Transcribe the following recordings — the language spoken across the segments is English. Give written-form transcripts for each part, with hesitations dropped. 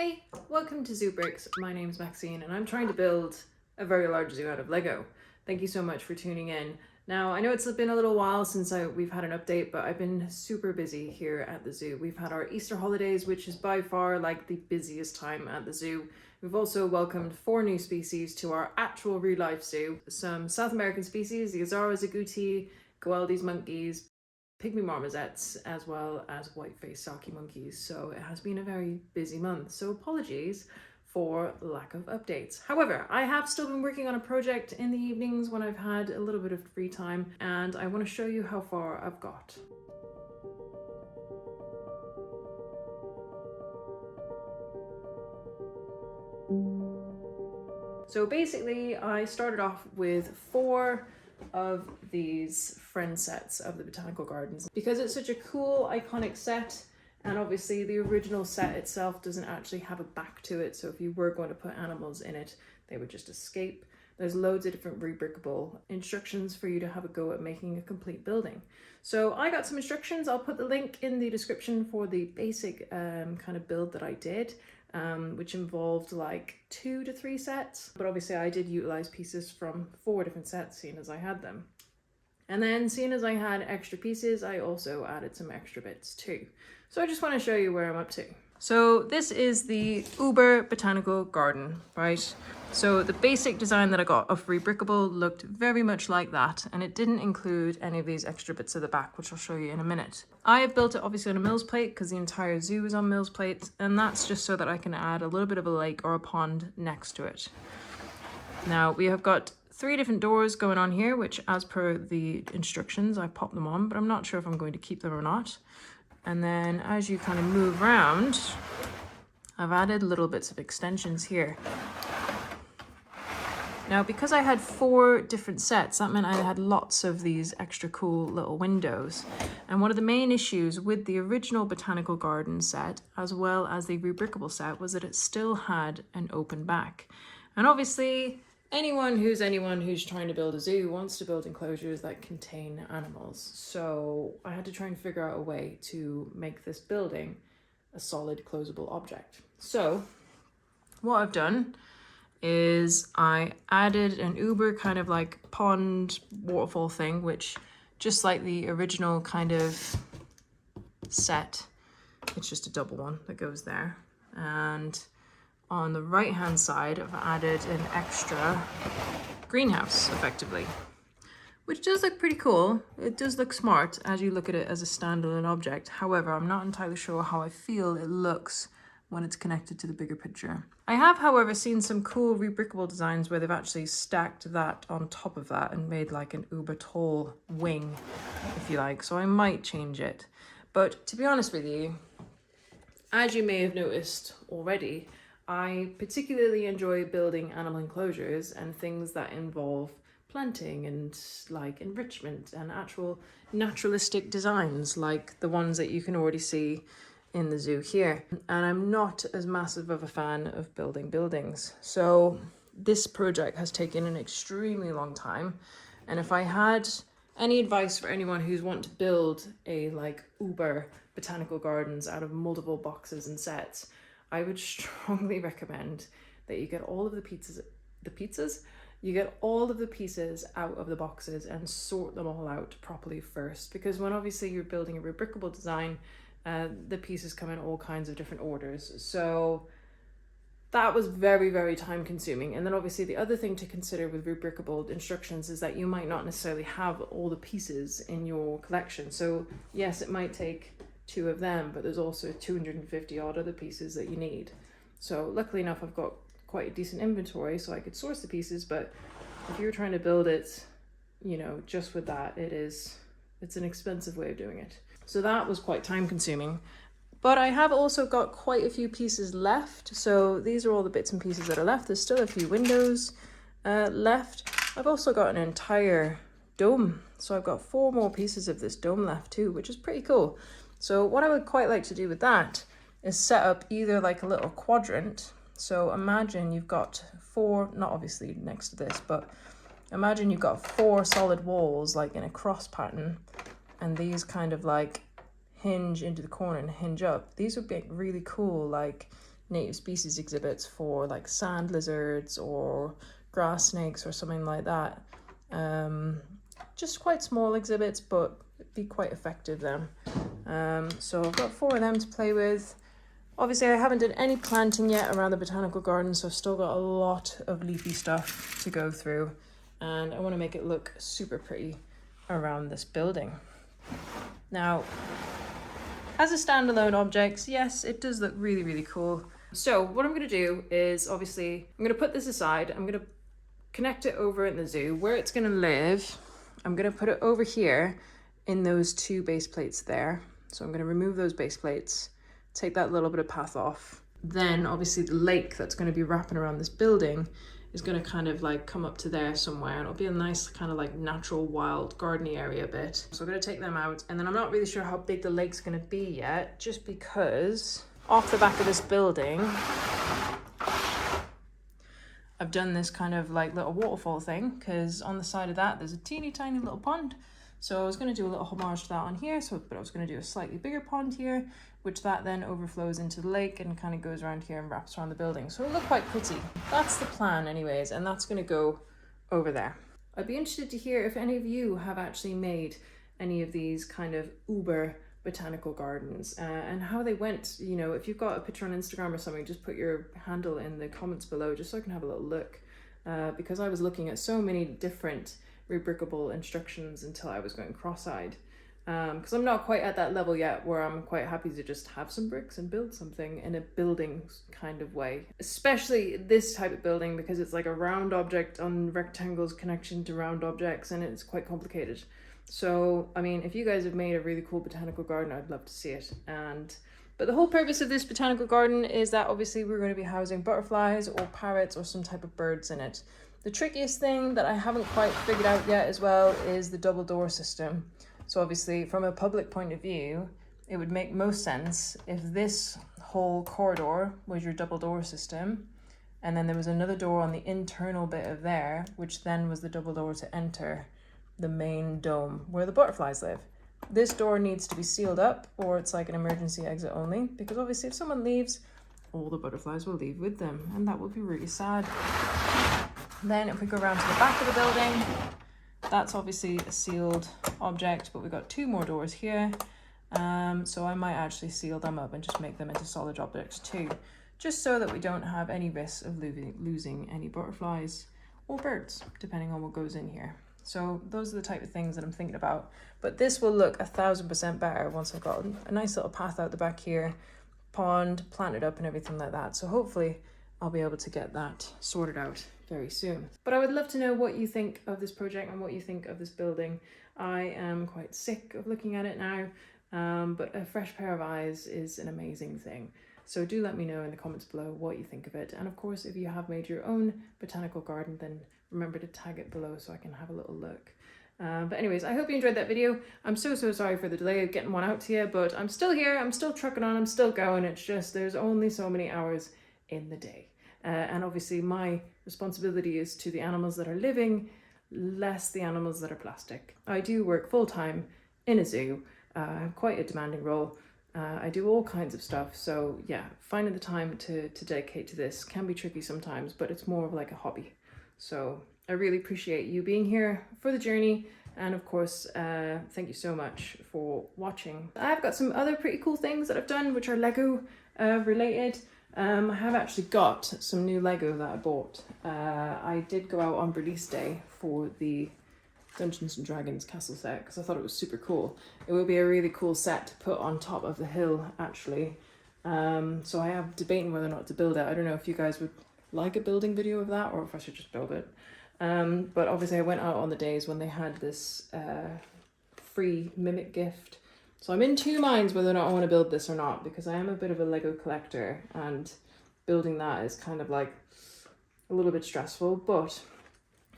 Hey, welcome to ZooBricks. My name's Maxine and I'm trying to build a very large zoo out of Lego. Thank you so much for tuning in. Now, I know it's been a little while since we've had an update, but I've been super busy here at the zoo. We've had our Easter holidays, which is by far like the busiest time at the zoo. We've also welcomed 4 new species to our actual real life zoo. Some South American species, the Azara's agouti, Goeldi's monkeys, pygmy marmosets, as well as white-faced saki monkeys. So it has been a very busy month. So apologies for lack of updates. However, I have still been working on a project in the evenings when I've had a little bit of free time, and I want to show you how far I've got. So basically, I started off with 4 of these friend sets of the Botanical Gardens because it's such a cool, iconic set. And obviously the original set itself doesn't actually have a back to it, so if you were going to put animals in it, they would just escape. There's loads of different Rebrickable instructions for you to have a go at making a complete building. So I got some instructions. I'll put the link in the description for the basic kind of build that I did, which involved like 2 to 3 sets. But obviously I did utilize pieces from 4 different sets, seeing as I had them. And then seeing as I had extra pieces, I also added some extra bits too. So I just want to show you where I'm up to. So this is the Uber Botanical Garden, right? So the basic design that I got of Rebrickable looked very much like that, and it didn't include any of these extra bits at the back, which I'll show you in a minute. I have built it obviously on a Mills plate because the entire zoo is on Mills plate, and that's just so that I can add a little bit of a lake or a pond next to it. Now we have got 3 different doors going on here, which as per the instructions, I popped them on, but I'm not sure if I'm going to keep them or not. And then as you kind of move around, I've added little bits of extensions here. Now, because I had 4 different sets, that meant I had lots of these extra cool little windows. And one of the main issues with the original Botanical Garden set, as well as the Rebrickable set, was that it still had an open back. And obviously, anyone who's trying to build a zoo wants to build enclosures that contain animals. So I had to try and figure out a way to make this building a solid closable object. So what I've done is I added an Uber kind of like pond waterfall thing, which just like the original kind of set, it's just a double one that goes there. And on the right hand side, I've added an extra greenhouse effectively, which does look pretty cool. It does look smart as you look at it as a standalone object. However, I'm not entirely sure how I feel it looks when it's connected to the bigger picture. I have, however, seen some cool Rebrickable designs where they've actually stacked that on top of that and made like an uber tall wing, if you like. So I might change it. But to be honest with you, as you may have noticed already, I particularly enjoy building animal enclosures and things that involve planting and like enrichment and actual naturalistic designs like the ones that you can already see in the zoo here. And I'm not as massive of a fan of building buildings. So this project has taken an extremely long time. And if I had any advice for anyone who's want to build a like Uber Botanical Gardens out of multiple boxes and sets, I would strongly recommend that you get all of you get all of the pieces out of the boxes and sort them all out properly first. Because when obviously you're building a Rebrickable design, the pieces come in all kinds of different orders. So that was very, very time consuming. And then obviously the other thing to consider with Rebrickable instructions is that you might not necessarily have all the pieces in your collection. So yes, it might take 2 of them, but there's also 250 odd other pieces that you need. So luckily enough, I've got quite a decent inventory so I could source the pieces, but if you're trying to build it, you know, just with that, it's an expensive way of doing it. So that was quite time consuming. But I have also got quite a few pieces left. So these are all the bits and pieces that are left. There's still a few windows left. I've also got an entire dome. So I've got 4 more pieces of this dome left too, which is pretty cool. So what I would quite like to do with that is set up either like a little quadrant. So imagine you've got 4, not obviously next to this, but imagine you've got 4 solid walls like in a cross pattern, and these kind of like hinge into the corner and hinge up. These would be really cool, like native species exhibits for like sand lizards or grass snakes or something like that. Just quite small exhibits, but be quite effective then. So I've got 4 of them to play with. Obviously I haven't done any planting yet around the botanical garden, so I've still got a lot of leafy stuff to go through, and I want to make it look super pretty around this building. Now, as a standalone object, yes, it does look really, really cool. So what I'm going to do is, obviously, I'm going to put this aside. I'm going to connect it over in the zoo. Where it's going to live, I'm going to put it over here in those 2 base plates there. So I'm going to remove those base plates, take that little bit of path off. Then obviously the lake that's going to be wrapping around this building is going to kind of like come up to there somewhere, and it'll be a nice kind of like natural wild gardeny area bit. So I'm going to take them out, and then I'm not really sure how big the lake's going to be yet, just because off the back of this building I've done this kind of like little waterfall thing, because on the side of that there's a teeny tiny little pond. So I was going to do a little homage to that on here, but I was going to do a slightly bigger pond here, which that then overflows into the lake and kind of goes around here and wraps around the building. So it'll look quite pretty. That's the plan anyways, and that's going to go over there. I'd be interested to hear if any of you have actually made any of these kind of uber botanical gardens and how they went. You know, if you've got a picture on Instagram or something, just put your handle in the comments below just so I can have a little look, because I was looking at so many different Rebrickable instructions until I was going cross-eyed, because I'm not quite at that level yet where I'm quite happy to just have some bricks and build something in a building kind of way, especially this type of building, because it's like a round object on rectangles connection to round objects, and it's quite complicated. So I mean, if you guys have made a really cool botanical garden, I'd love to see it. But the whole purpose of this botanical garden is that obviously we're going to be housing butterflies or parrots or some type of birds in it. The trickiest thing that I haven't quite figured out yet as well is the double door system. So obviously from a public point of view, it would make most sense if this whole corridor was your double door system, and then there was another door on the internal bit of there, which then was the double door to enter the main dome where the butterflies live. This door needs to be sealed up, or it's like an emergency exit only, because obviously if someone leaves, all the butterflies will leave with them, and that would be really sad. Then if we go around to the back of the building, that's obviously a sealed object, but we've got 2 more doors here. So I might actually seal them up and just make them into solid objects too, just so that we don't have any risk of losing any butterflies or birds, depending on what goes in here. So those are the type of things that I'm thinking about. But this will look 1000% better once I've got a nice little path out the back here, pond, planted up and everything like that. So hopefully I'll be able to get that sorted out very soon. But I would love to know what you think of this project and what you think of this building. I am quite sick of looking at it now, but a fresh pair of eyes is an amazing thing. So do let me know in the comments below what you think of it. And of course, if you have made your own botanical garden, then remember to tag it below so I can have a little look. But anyways, I hope you enjoyed that video. I'm so sorry for the delay of getting one out to you, but I'm still here, I'm still trucking on, I'm still going. It's just there's only so many hours in the day. And obviously my responsibility is to the animals that are living, less the animals that are plastic. I do work full-time in a zoo. I have quite a demanding role. I do all kinds of stuff. So yeah, finding the time to dedicate to this can be tricky sometimes, but it's more of like a hobby. So I really appreciate you being here for the journey. And of course, thank you so much for watching. I've got some other pretty cool things that I've done, which are Lego related. I have actually got some new Lego that I bought. I did go out on release day for the Dungeons and Dragons castle set because I thought it was super cool. It would be a really cool set to put on top of the hill, actually. So I am debating whether or not to build it. I don't know if you guys would like a building video of that or if I should just build it. But obviously I went out on the days when they had this free mimic gift. So I'm in 2 minds whether or not I want to build this or not, because I am a bit of a Lego collector and building that is kind of like a little bit stressful, but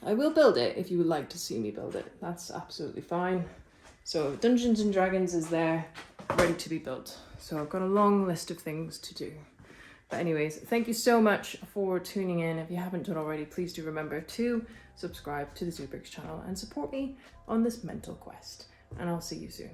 I will build it if you would like to see me build it. That's absolutely fine. So Dungeons and Dragons is there, ready to be built. So I've got a long list of things to do. But anyways, thank you so much for tuning in. If you haven't done already, please do remember to subscribe to the ZooBricks channel and support me on this mental quest. And I'll see you soon.